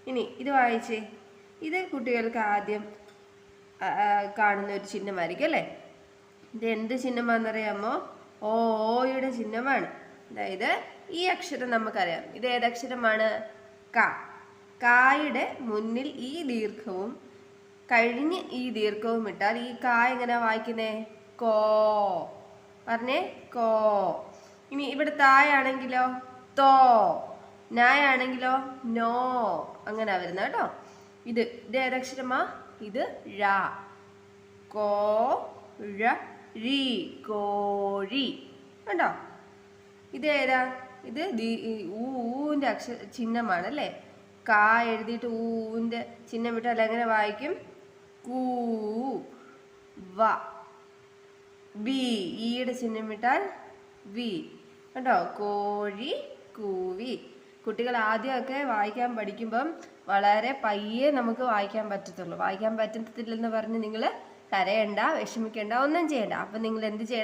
ഇനി ഇത് വായിച്ചേ. ഇത് കുട്ടികൾക്ക് ആദ്യം കാണുന്ന ഒരു ചിഹ്നമായിരിക്കും അല്ലേ? ഇത് എന്ത് ചിഹ്നമാണെന്നറിയാമോ? ഓയുടെ ചിഹ്നമാണ്. അതായത് ഈ അക്ഷരം നമുക്കറിയാം. ഇത് ഏതക്ഷരമാണ്? ക. കായുടെ മുന്നിൽ ഈ ദീർഘവും കഴിഞ്ഞ് ഈ ദീർഘവും ഇട്ടാൽ ഈ കാ എങ്ങനെ വായിക്കുന്നേ? കോ. പറഞ്ഞേ, കോ. ഇനി ഇവിടെ തായാണെങ്കിലോ? തോ. നായാണെങ്കിലോ? നോ. അങ്ങനെ വരുന്നത് കേട്ടോ. ഇത് ഏതക്ഷരമാ? ഇത് ഴ. കോ ഴ രി, കോഴി. കണ്ടോ? ഇത് ഏതാ? ഇത് ഊന്റെ ചിഹ്നമാണ് അല്ലേ? കാ എഴുതിയിട്ട് ഊന്റെ ചിഹ്നം ഇട്ടാൽ എങ്ങനെ വായിക്കും? കൂ. വ. വി. ഈയുടെ ചിഹ്നം ഇട്ടാൽ വി. കണ്ടോ? കോഴി, കൂവി. കുട്ടികൾ ആദ്യമൊക്കെ വായിക്കാൻ പഠിക്കുമ്പം വളരെ പയ്യെ നമുക്ക് വായിക്കാൻ പറ്റത്തുള്ളൂ. വായിക്കാൻ പറ്റത്തില്ലെന്ന് പറഞ്ഞ് നിങ്ങൾ കരയണ്ട, വിഷമിക്കേണ്ട, ഒന്നും ചെയ്യണ്ട. അപ്പം നിങ്ങൾ എന്ത് ചെയ്യണം?